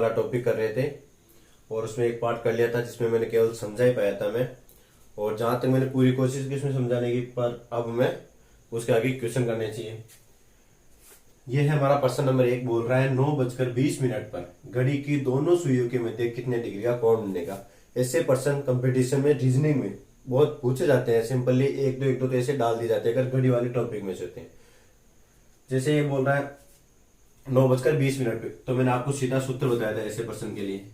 वाला टॉपिक कर रहे थे और उसमें एक पार्ट कर लिया था जिसमें मैंने केवल समझा ही पाया था मैं। और जहां तक मैंने पूरी कोशिश की उसमें समझाने की, पर अब मैं उसके आगे क्वेश्चन करने चाहिए। ये है हमारा प्रश्न नंबर 1, बोल रहा है 9:20 पर घड़ी की दोनों सुइयों के मध्य कितने डिग्री का कोण बनेगा। ऐसे प्रश्न कंपटीशन में, रीजनिंग में बहुत पूछे जाते हैं। सिंपली एक दो तो ऐसे डाल दिए जाते हैं अगर घड़ी वाले टॉपिक में से होते हैं। जैसे ये बोल रहा है 9:20 पे, तो मैंने आपको सीधा सूत्र बताया था ऐसे प्रश्न के लिए,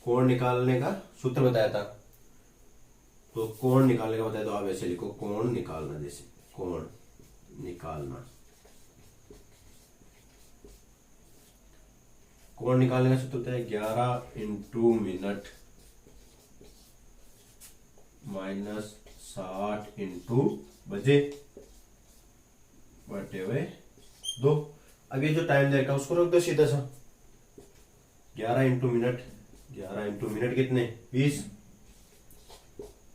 कोण निकालने का सूत्र बताया था। तो कोण निकालने का बताया तो आप ऐसे लिखो, कोण निकालना। जैसे कोण निकालना, कोण निकालने का सूत्र होता है 11 इंटू मिनट माइनस 60 इंटू बजे बटे हुए 2। अब ये जो टाइम देगा उसको रख दो सीधा सा, 11 इंटू मिनट, 11 इंटू मिनट कितने 20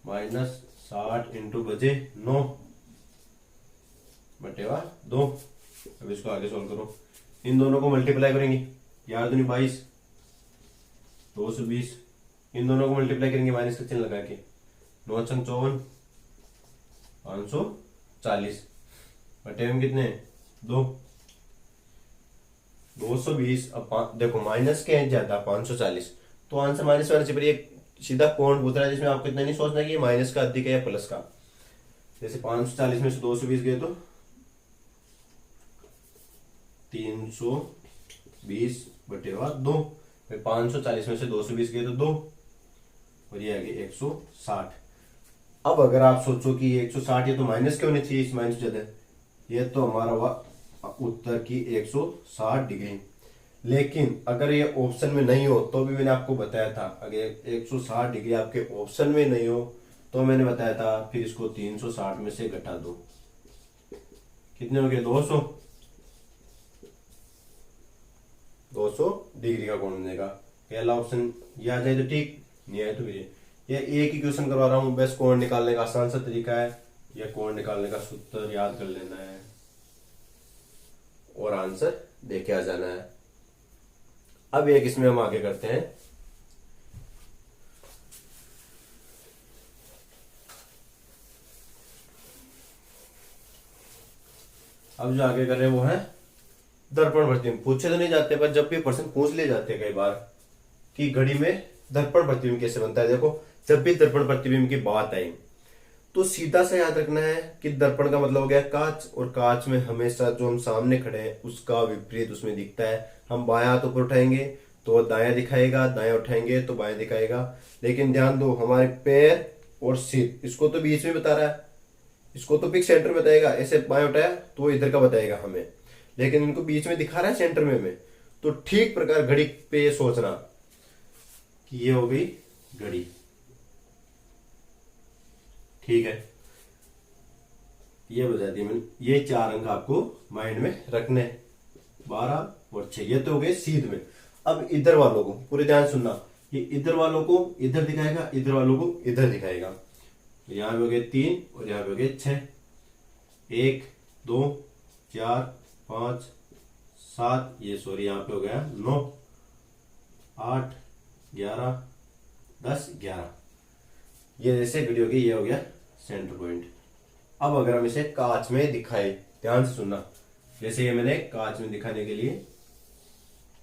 माइनस 60 इंटू बजे 9 बटे हुआ 2। अब इसको आगे सॉल्व करो, इन दोनों को मल्टीप्लाई करेंगे, 11 दूनी 22, 220, इन दोनों को मल्टीप्लाई करेंगे माइनस का चिन्ह लगा के, 9 छंग 54, 540 बटे में कितने 2, 220। अब देखो माइनस के हैं ज्यादा 540, तो आंसर माइनस वाले से पर ये सीधा कोण पूछ रहा है जिसमें आपको इतना नहीं सोचना कि ये माइनस का अधिक है या प्लस का। जैसे 540 में से 220 गए तो 320 बटे हुआ 2, 540 में से 220 गए तो 2, और ये आ गया 160। अब अगर आप सोचो कि ये 160 ये तो माइनस क्यों नहीं चाहिए, इस माइनस ज्यादा, ये तो हमारा हुआ उत्तर की 160 डिग्री। लेकिन अगर ये ऑप्शन में नहीं हो तो भी मैंने आपको बताया था, अगर 160 डिग्री आपके ऑप्शन में नहीं हो तो मैंने बताया था फिर इसको 360 में से घटा दो, कितने हो गए 200 डिग्री का कोण बनेगा। पहला ऑप्शन ये आ जाए तो ठीक, नहीं आए तो फिर ये एक ही क्वेश्चन करवा रहा हूं, बस कोण निकालने का आसान सा तरीका है, यह कोण निकालने का सूत्र याद कर लेना है और आंसर देके आ जाना है। अब एक इसमें हम आगे करते हैं, अब जो आगे कर रहे हैं वो है दर्पण प्रतिबिंब। पूछे तो नहीं जाते पर जब भी प्रश्न पूछ ले जाते हैं कई बार कि घड़ी में दर्पण प्रतिबिंब कैसे बनता है। देखो जब भी दर्पण प्रतिबिंब की बात आई तो सीधा सा याद रखना है कि दर्पण का मतलब हो गया कांच, और कांच में हमेशा जो हम सामने खड़े हैं उसका विपरीत उसमें दिखता है। हम बायां हाथ ऊपर उठाएंगे तो दायां दिखाएगा, दायां उठाएंगे तो बायां दिखाएगा। लेकिन ध्यान दो हमारे पैर और सिर, इसको तो बीच में बता रहा है, इसको तो पिक सेंटर में बताएगा, ऐसे बाएं उठाया तो इधर का बताएगा हमें, लेकिन इनको बीच में दिखा रहा है सेंटर में हमें। तो ठीक प्रकार घड़ी पे ये सोचना कि ये हो गई घड़ी, ठीक है, ये बता दिया मैंने। ये 4 अंक आपको माइंड में रखने, 12 और 6, ये तो हो गए सीध में। अब इधर वालों को पूरे ध्यान सुनना, ये इधर वालों को इधर दिखाएगा, इधर वालों को इधर दिखाएगा। यहां पे हो गए 3 और यहां पे हो गए 6, 1 2 4 5 7, ये सॉरी यहाँ पे हो गया 9 8 11 10 11, ये जैसे घड़ी होगी, ये हो गया सेंटर पॉइंट। अब अगर हम इसे कांच में दिखाए, ध्यान से सुनना, जैसे ये मैंने कांच में दिखाने के लिए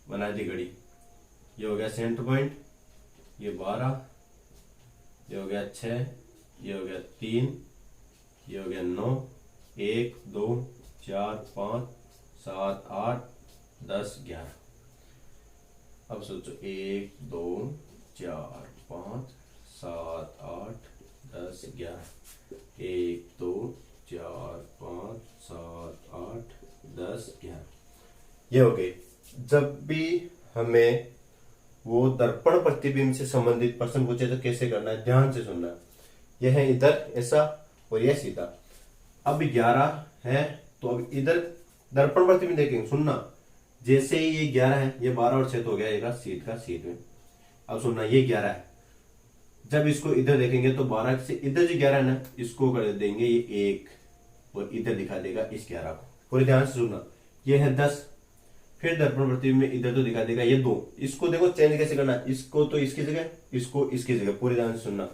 बना दी घड़ी, ये हो गया सेंटर पॉइंट, ये 12, ये हो गया 6, ये हो गया 3, ये हो गया 9, 1 2 4 5 7 8 10 11। अब सोचो 1 2 4 5 7 8 10 11, 1 2 4 5 7 8 10 11, ये हो गए। जब भी हमें वो दर्पण प्रतिबिंब से संबंधित प्रश्न पूछे तो कैसे करना है, ध्यान से सुनना। यह है इधर ऐसा और यह सीधा। अब 11 है तो अब इधर दर्पण प्रतिबिंब देखेंगे, सुनना, जैसे ही ये 11 है, ये 12 और 6 तो हो गया एक सीध का सीध में। अब सुनना, ये 11 है, जब इसको इधर देखेंगे तो 12 से इधर जो 11 है ना, इसको कर देंगे ये 1 और इधर दिखा देगा इस 11 को। पूरे ध्यान से सुनना, ये है 10, फिर दर्पण प्रतिबिंब में इधर तो दिखा देगा ये 2। इसको देखो चेंज कैसे करना है, इसको तो इसकी जगह, इसको इसकी जगह, पूरे ध्यान से सुनना।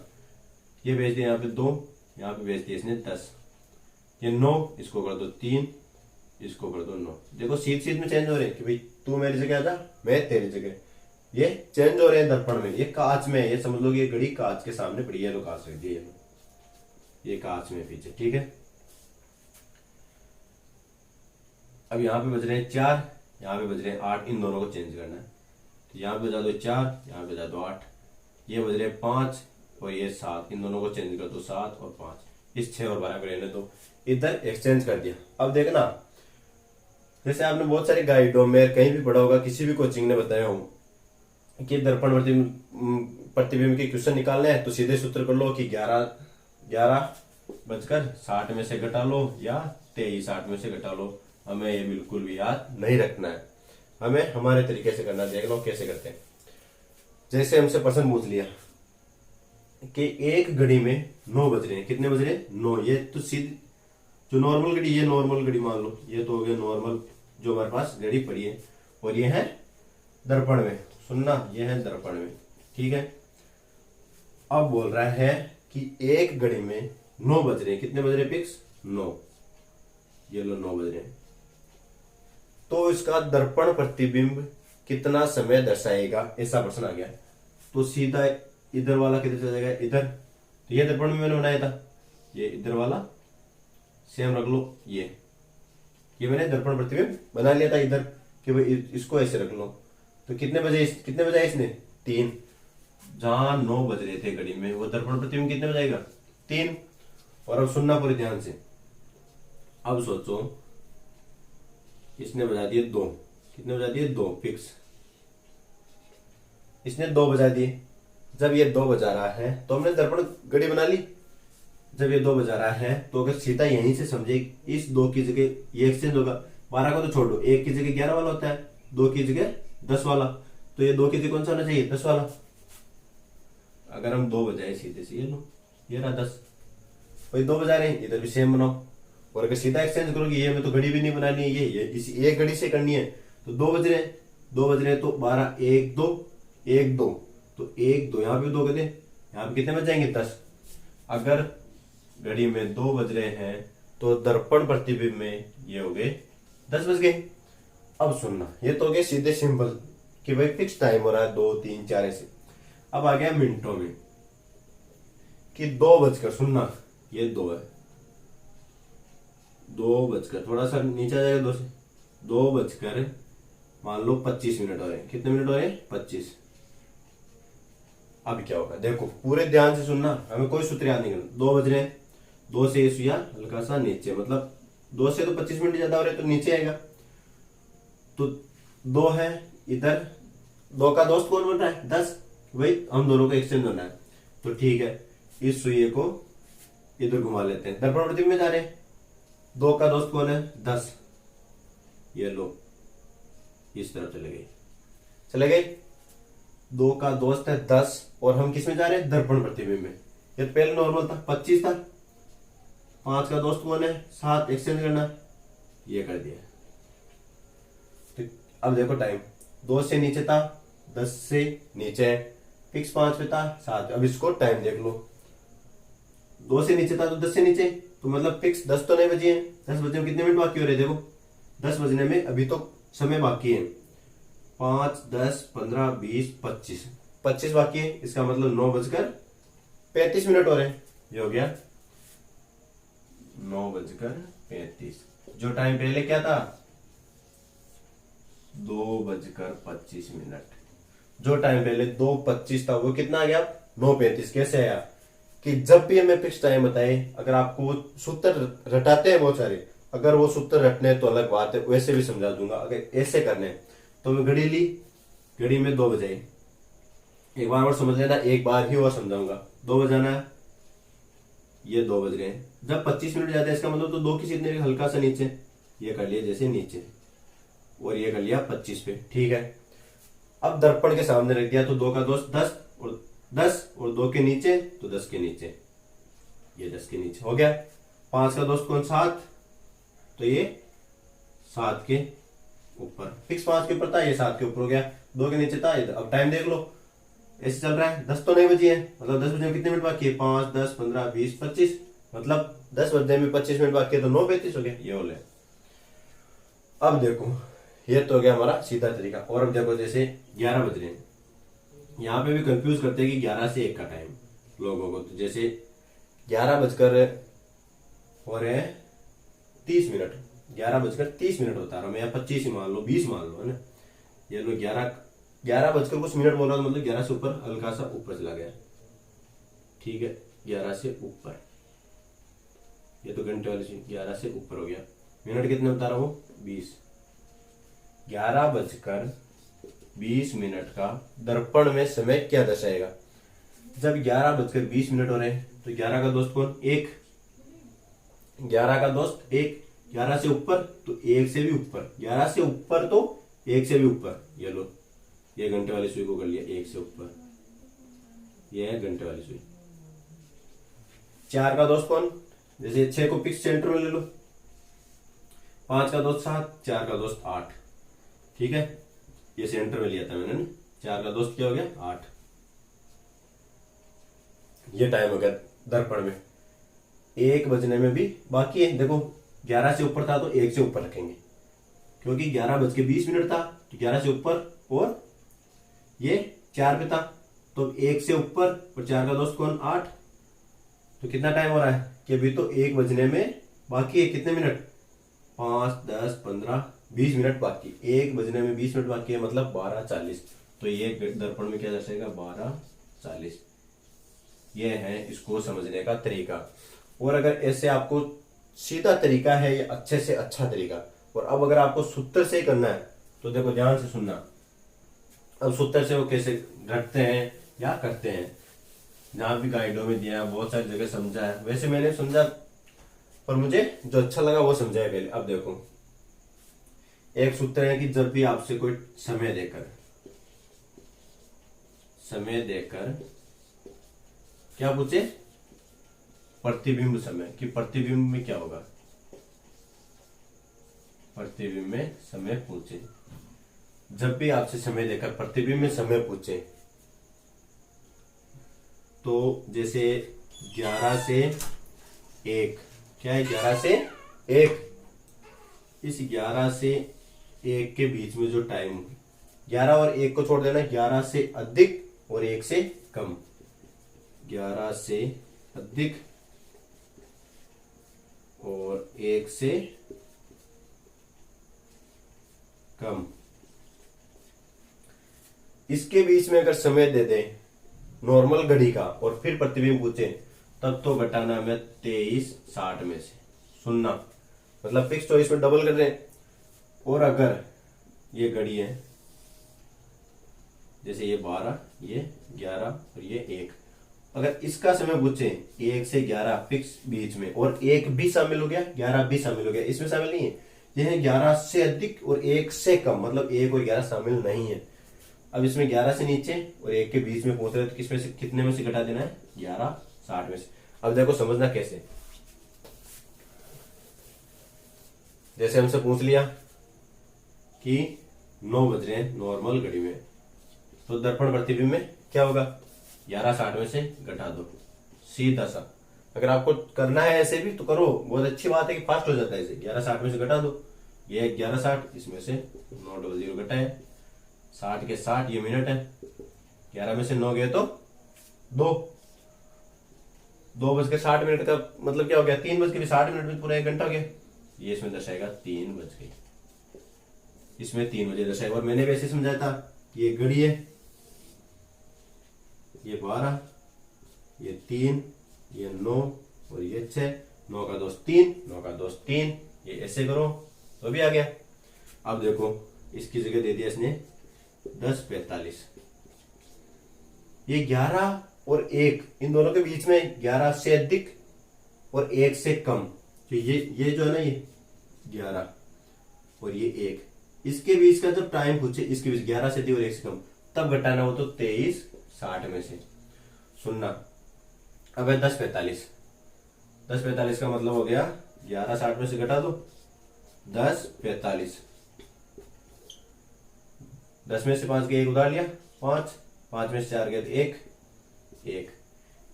ये भेज दिया यहाँ पे 2, यहाँ पे भेज दिया इसने 10, ये 9, इसको कर दो 3, इसको कर दो 9। देखो सीध सीध में चेंज हो रहे हैं कि भाई तू मेरी जगह आजा, मैं तेरी जगह, ये चेंज हो रहे हैं दर्पण में। ये कांच में है, ये समझ लो कि ये घड़ी कांच के सामने पड़ी है, लो कांच रख दी है, ये कांच में पीछे, ठीक है। अब यहाँ पे बज रहे हैं 4, यहाँ पे बज रहे हैं 8, इन दोनों को चेंज करना है। तो यहाँ पे बजा दो 4, यहाँ पे बजा दो 8, ये बज रहे हैं 5 और ये 7, इन दोनों को चेंज कर दो 7 और 5, इस 6 और 12 को रहने दो, इधर एक्सचेंज कर दिया। अब देखना, जैसे आपने बहुत सारे गाइडों में कहीं भी पढ़ा होगा, किसी भी कोचिंग ने बताया हो कि दर्पण प्रतिबिंब के क्वेश्चन निकालने हैं, तो सीधे सूत्र कर लो कि 11:60 में से घटा लो या 23:60 में से घटा लो। हमें ये बिल्कुल भी याद नहीं रखना है, हमें हमारे तरीके से करना है। देख लो कैसे करते हैं। जैसे हमसे प्रश्न पूछ लिया कि एक घड़ी में 9 बज रहे हैं, कितने बज रहे हैं 9, ये तो सीधी जो नॉर्मल घड़ी, ये नॉर्मल घड़ी मान लो, ये तो हो गया नॉर्मल जो हमारे पास घड़ी पड़ी है, और ये है दर्पण में, सुनना, ये है दर्पण में, ठीक है। अब बोल रहा है कि एक घड़ी में 9 बज रहे हैं, कितने बज रहे हैं फिक्स 9, ये लो 9 बज रहे हैं, तो इसका दर्पण प्रतिबिंब कितना समय दर्शाएगा, ऐसा प्रश्न आ गया। तो सीधा इधर वाला किधर चला जाएगा, इधर, तो ये दर्पण में मैंने बनाया था, ये इधर वाला सेम रख लो, ये मैंने दर्पण प्रतिबिंब बना लिया था इधर, कि भाई इसको ऐसे रख लो। तो कितने बजे इसने 3, जहां 9 बज रहे थे घड़ी में, वो दर्पण प्रतिबिंब कितने बजाएगा 3। और अब सुनना पूरे ध्यान से, अब सोचो इसने बजा दिए 2, कितने बजा दिए 2 फिक्स, इसने 2 बजा दिए। जब ये 2 बजा रहा है तो हमने दर्पण घड़ी बना ली। जब ये 2 बजा रहा है तो अगर सीधा यहीं से समझे, इस 2 की जगह ये एक्सचेंज होगा, 12 को तो छोड़ दो, 1 की जगह 11 वाला होता है, 2 की जगह 10 वाला, तो ये 2 की जगह कौन सा होना चाहिए 10 वाला। अगर हम 2 बजाए सीधे से, ये लो ये रहा 10, भाई 2 बजा रहे हैं, इधर भी सेम बनाओ। और अगर सीधा एक्सचेंज करोगे, ये में तो घड़ी भी नहीं बनानी है, ये इसी एक घड़ी से करनी है, तो 2 बज रहे हैं, 2 बज रहे हैं तो 12 1 2 1 2, तो 1 2 यहाँ पे 2 कर दे, यहाँ पे कितने बज जाएंगे 10। अगर घड़ी में 2 बज रहे हैं तो दर्पण प्रतिबिंब में ये हो गए 10 बज गए। अब सुनना, ये तो हो गए सीधे सिंपल कि भाई फिक्स टाइम हो रहा है 2 3 4 ऐसे। अब आ गया मिनटों में कि 2 बजकर, सुनना ये 2 है, 2 बजकर, थोड़ा सा नीचे आ जाएगा 2 से, 2 बजकर मान लो 25 मिनट हो रहे हैं, कितने मिनट हो रहे हैं 25। अब क्या होगा, देखो पूरे ध्यान से सुनना, हमें कोई सूत्र याद नहीं करना। 2 बज रहे हैं, 2 से सुइया हल्का सा नीचे, मतलब 2 से तो 25 मिनट ज्यादा हो रहे हैं तो नीचे आएगा। तो 2 है इधर, 2 का दोस्त कौन बन रहा है 10, वही हम दोनों को एक्सचेंज होना है। तो ठीक है, इस सुइये को इधर घुमा लेते हैं, दर्पण प्रतिबिंब में जा रहे हैं, 2 का दोस्त कौन है 10, ये लो इस तरफ चले गए, 2 का दोस्त है 10, और हम किस में जा रहे हैं दर्पण प्रतिबिंब में। ये तो पहले नॉर्मल था 25 था, 5 का दोस्त कौन है 7, एक्सचेंज करना, ये कर दिया। तो अब देखो टाइम 2 से नीचे था, 10 से नीचे है, फिक्स 5 पे था 7। अब इसको टाइम देख लो, 2 से नीचे था तो 10 से नीचे, तो मतलब फिक्स 10 तो नहीं बजे हैं, 10 बजने में कितने मिनट बाकी हो रहे हैं, देखो 10 बजने में अभी तो समय बाकी है, 5 10 15 20 25 बाकी है, इसका मतलब 9 बजकर 35 मिनट हो रहे हैं, ये हो गया 9 बजकर 35। जो टाइम पहले क्या था 2 बजकर 25 मिनट, जो टाइम पहले 2:25 था वो कितना आ गया 9:35। कैसे आया कि जब भी हमें फिक्स टाइम बताए, अगर आपको सूत्र रटाते हैं बहुत सारे, अगर वो सूत्र रटने तो अलग बात है, वैसे भी समझा दूंगा। अगर ऐसे करने तो मैं घड़ी ली, घड़ी में 2 बजाई, एक बार और समझ लेना, एक बार ही और समझाऊंगा। 2 बजाना है, ये 2 बज गए। जब 25 मिनट जाते हैं इसका मतलब तो 2 की सीधे हल्का सा नीचे, ये कर लिया जैसे नीचे, और ये कर लिया 25 पे, ठीक है। अब दर्पण के सामने रख दिया तो 2 का दोस्त 10 और 2 के नीचे तो 10 के नीचे, ये 10 के नीचे हो गया। 5 का दोस्त कौन 7, तो ये 7 के ऊपर। फिक्स 5 के ऊपर था, ये 7 के ऊपर हो गया, 2 के नीचे था। अब टाइम देख लो, ऐसे चल रहा है। 10 तो नहीं बजी है, मतलब 10 बजे में कितने मिनट बाकी है? 5, 10, 15, 20, 25, मतलब 10 बजने में 25 मिनट बाकी है, तो 9:35 हो गया। ये बोले। अब देखो, ये तो हो गया हमारा सीधा तरीका। और अब देखो, जैसे 11 बज रहे हैं, यहाँ पे भी कंफ्यूज करते हैं कि 11 से 1 का टाइम लोगों को। तो जैसे 11 बजकर हो रहे हैं 30 मिनट, 11 बजकर 30 मिनट बता रहा हूँ मैं, या 25 ही मान लो, 20 मान लो, है ना। ये लो 11 बजकर कुछ मिनट बोल रहा था, मतलब 11 से ऊपर, हल्का सा ऊपर चला गया, ठीक है। 11 से ऊपर, ये तो घंटे वाली चीज, 11 से ऊपर हो गया। मिनट कितने बता रहा हूँ? 20। 11 बजकर 20 मिनट का दर्पण में समय क्या दर्शाएगा? जब 11 बजकर 20 मिनट हो रहे हैं, तो 11 का दोस्त कौन? 1। 11 का दोस्त 1। 11 से ऊपर तो 1 से भी ऊपर, 11 से ऊपर तो 1 से भी ऊपर। ये लो, ये घंटे वाली सुई को कर लिया 1 से ऊपर, ये है घंटे वाली सुई। 4 का दोस्त कौन? जैसे 6 को फिक्स सेंटर में ले लो, 5 का दोस्त 7, 4 का दोस्त 8, ठीक है। ये सेंटर में लिया था मैंने ना। 4 का दोस्त क्या हो गया? 8। ये टाइम हो गया दर्पण में। 1 बजने में भी बाकी है। देखो 11 से ऊपर था तो 1 से ऊपर रखेंगे, क्योंकि 11 बज के 20 मिनट था, तो 11 से ऊपर, और ये 4 पे था, तो 1 से ऊपर, और 4 का दोस्त कौन? 8। तो कितना टाइम हो रहा है कि अभी तो 1 बजने में बाकी है कितने मिनट? 5, 10, 15, 20 मिनट बाकी। 1 बजने में 20 मिनट बाकी है, मतलब 12:40। तो ये दर्पण में क्या दर्शाएगा? 12:40। ये है इसको समझने का तरीका। और अगर ऐसे आपको सीधा तरीका है, ये अच्छे से अच्छा तरीका। और अब अगर आपको सूत्र से करना है, तो देखो ध्यान से सुनना। अब सूत्र से वो कैसे रखते हैं या करते हैं, जहां भी गाइडों में दिया है, बहुत सारी जगह समझा है। वैसे मैंने समझा, पर मुझे जो अच्छा लगा वो समझाया पहले। अब देखो, एक सूत्र है कि जब भी आपसे कोई समय देकर क्या पूछे? प्रतिबिंब समय, कि प्रतिबिंब में क्या होगा, प्रतिबिंब में समय पूछे। जब भी आपसे समय देकर प्रतिबिंब में समय पूछे, तो जैसे 11 से 1, क्या है? 11 से 1। इस 11 से 1 के बीच में जो टाइम, 11 और 1 को छोड़ देना, 11 से अधिक और 1 से कम, 11 से अधिक और 1 से कम, इसके बीच में अगर समय दे दे नॉर्मल घड़ी का, और फिर प्रतिबिंब पूछे, तब तो घटाना हमें 23:60 में से। सुनना, मतलब फिक्स चॉइस में डबल कर रहे हैं। और अगर ये घड़ी है, जैसे ये 12, ये 11 और ये 1, अगर इसका समय पूछे 1 से 11 फिक्स बीच में, और 1 भी शामिल हो गया, 11 भी शामिल हो गया, इसमें शामिल नहीं है, यह है 11 से अधिक और 1 से कम, मतलब 1 और 11 शामिल नहीं है। अब इसमें 11 से नीचे और 1 के बीच में पूछ रहे, तो किसमें से, कितने में से घटा देना है? 11:60 में से। अब देखो समझना कैसे। जैसे हमसे पूछ लिया कि 9 बज रहे हैं नॉर्मल घड़ी में, तो दर्पण प्रतिबिंब में क्या होगा? 11:60 में से घटा दो, सीधा सा। अगर आपको करना है ऐसे भी तो करो, बहुत अच्छी बात है कि फास्ट हो जाता है। इसे 11:60 में से घटा दो, ये 11:60, इसमें से 9:00 घटाए, 60 के 60, ये मिनट है। 11 में से 9 गए तो 2:60 का मतलब क्या हो गया? 3:60 में पूरा 1 घंटा हो गया। ये इसमें दर्शाएगा 3 बज गए, इसमें 3 बजे दर्शाएगा। और मैंने वैसे समझाया था, ये घड़ी है, ये 12, ये 3, ये 9 और ये 6, 9 का दोस्त 3, 9 का दोस्त 3, ये ऐसे करो तो भी आ गया। अब देखो, इसकी जगह दे दिया इसने 10:45। ये 11 और 1, इन दोनों के बीच में 11 से अधिक और 1 से कम, तो ये जो है ना, ये 11 और ये 1, इसके बीच का जब टाइम पूछे, इसके बीच 11 से अधिक और 1 से कम, तब घटाना हो तो 23:60 में से। सुनना, अब है 10:45। 10:45 का मतलब हो गया 11:60 में से घटा दो 10:45, 10 में से 5 गए, 1 उधार लिया, 5, 5 में से 4 गए तो 1,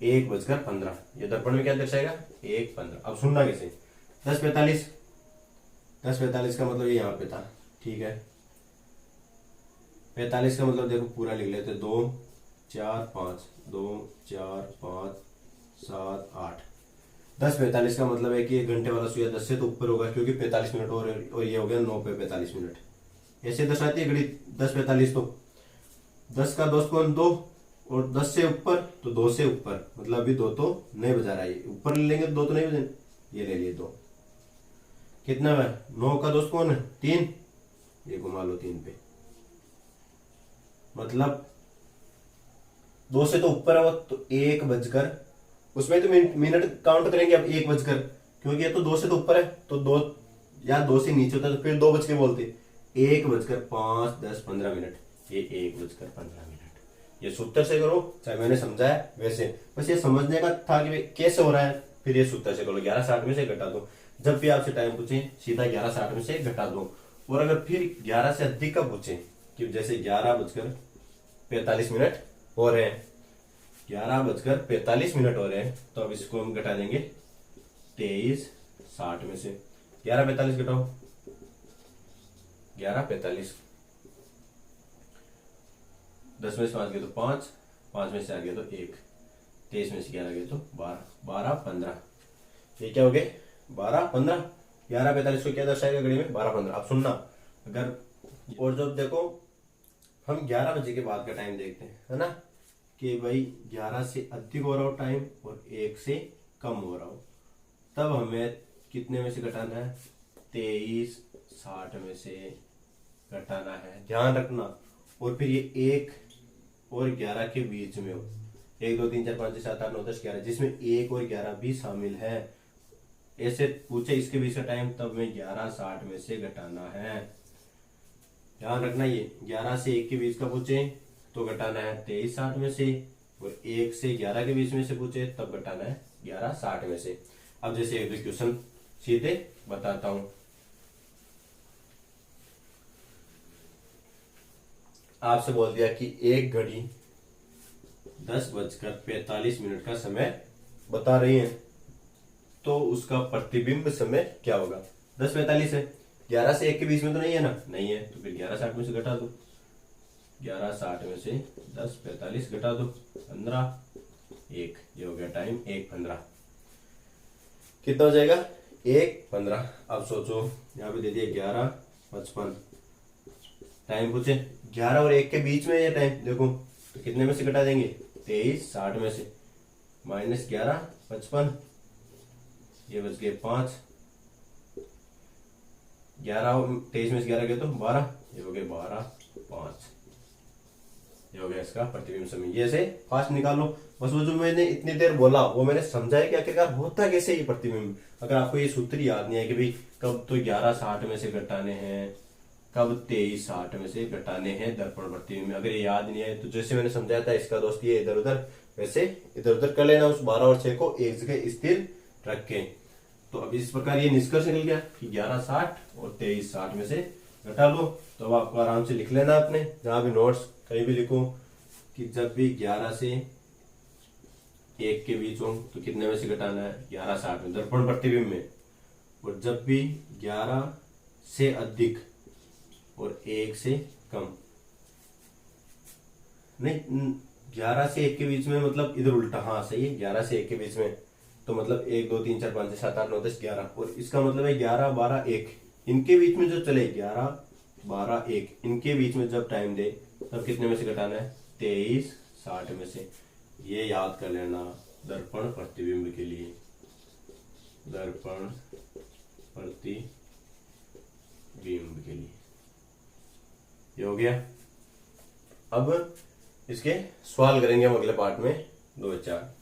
1:15। ये दर्पण में क्या दर्शाएगा, 1:15। अब सुनना कैसे, 10:45, 10:45 का मतलब ये यहाँ पे था, ठीक है। 45 का मतलब देखो पूरा लिख लेते, 2 4 5, 2 4 5 7 8। 10:45 का मतलब है कि 1 घंटे वाला सुइया 10 से तो ऊपर होगा, क्योंकि 45 मिनट और ये हो गया 9 पे 45 मिनट। ऐसे दर्शाती है घड़ी 10:45। तो 10 का 2 कौन 2, और 10 से ऊपर तो 2 से ऊपर, मतलब अभी 2 तो नहीं बजा रहा है, ऊपर ले लेंगे तो 2 तो नहीं बजे, ये ले लिए 2। कितना है, 9 का 2 कौन है 3, ये घुमा लो 3 पे, मतलब 2 से तो ऊपर है वो, तो 1 बजकर, उसमें तो मिनट काउंट करेंगे अब 1 बजकर, क्योंकि ये तो 2 से तो ऊपर है, तो 2 या 2 से नीचे होता तो फिर 2 बज के बोलते, 1:05 10 15 मिनट, ये 1:15 मिनट। ये सूत्र से करो, चाहे मैंने समझाया वैसे, बस ये समझने का था कि कैसे हो रहा है, फिर ये सूत्र से करो। 11:60 में से घटा दो, जब भी आपसे टाइम पूछे सीधा 11:60 में से घटा दो। और अगर फिर 11 से अधिक का पूछे, कि जैसे 11:45 मिनट हो रहे हैं, 11:45 हो रहे हैं, तो अब इसको हम घटा देंगे 23:60 में से। 11:45 घटाओ, 11:45, 10 में से 5 गए तो 5, 5 में से 4 गए तो 1, 23 में से 11 गए तो 12, 12:15। ये क्या हो गए 12:15। 11:45 को क्या दर्शाएगा घड़ी में, 12:15। अब सुनना, अगर और जब देखो हम 11 बजे के बाद का टाइम देखते हैं, है ना, कि भाई 11 से अधिक हो रहा हो टाइम और 1 से कम हो रहा हो, तब हमें कितने में से घटाना है, 23:60 में से घटाना है, ध्यान रखना। और फिर ये 1 और 11 के बीच में हो, 1 2 3 4 5 6 7 8 9 10 11, जिसमें 1 और 11 भी शामिल है। ऐसे पूछे इसके बीच का टाइम, तब में 11:60 में से घटाना है, ध्यान रखना। ये 11 से 1 के बीच का पूछे तो घटाना है 23:60 में से, और 1 से 11 के बीच में से पूछे तब घटाना है 11:60 में से। अब जैसे एक दो क्वेश्चन सीधे बताता हूं। आपसे बोल दिया कि एक घड़ी 10:45 का समय बता रही है, तो उसका प्रतिबिंब समय क्या होगा। 10:45 है, 11 से 1 के बीच में तो नहीं है ना, नहीं है, तो फिर 11:60 में से घटा दो, 11:60 में से 10:45 घटा दो, 15, 1, ये हो गया टाइम 1:15। कितना हो जाएगा 1:15। अब सोचो, यहाँ पे दे दिया 11:55, टाइम पूछे 11 और 1 के बीच में ये टाइम देखो, तो कितने में से घटा देंगे, 23:60 में से, माइनस 11:55, ये बच गए 5, 11 और 23 में से 11 गए तो 12, ये हो गए 12:05, ये हो गया इसका प्रतिबिंब समय। ये से फास्ट निकालो, बस वो जो मैंने इतनी देर बोला वो मैंने समझाया कि आखिरकार होता कैसे ये प्रतिबिंब। अगर आपको ये सूत्र याद नहीं है कि भाई कब तो 11:60 में से घटाने हैं, कब 23:60 में से घटाने हैं दर्पण प्रतिबिंब, अगर ये याद नहीं है तो जैसे मैंने समझाया था इसका दोस्त ये इधर उधर वैसे इधर उधर कर लेना, उस 12 और 6 को एक जगह स्थिर रखें। तो अब इस प्रकार ये निष्कर्ष निकल गया कि 11:60 और 23:60 में से घटा लो। तो अब आपको आराम से लिख लेना, अपने जहां भी नोट्स कहीं भी लिखो कि जब भी 11 से 1 के बीच हो तो कितने में से घटाना है, 11:60 में दर्पण प्रतिबिंब में। और जब भी 11 से अधिक और 1 से कम, नहीं 11 से 1 के बीच में मतलब इधर उल्टा, हाँ सही है, 11 से 1 के बीच में तो मतलब 1 2 3 4 5 6 7 8 9 10 11, और इसका मतलब है 11 12 1 इनके बीच में जो चले, 11 12 1 इनके बीच में जब टाइम दे तब कितने में से घटाना है, 23:60 में से। ये याद कर लेना दर्पण प्रतिबिंब के लिए, दर्पण प्रतिबिंब के लिए। ये हो गया। अब इसके सवाल करेंगे हम अगले पार्ट में 2 4।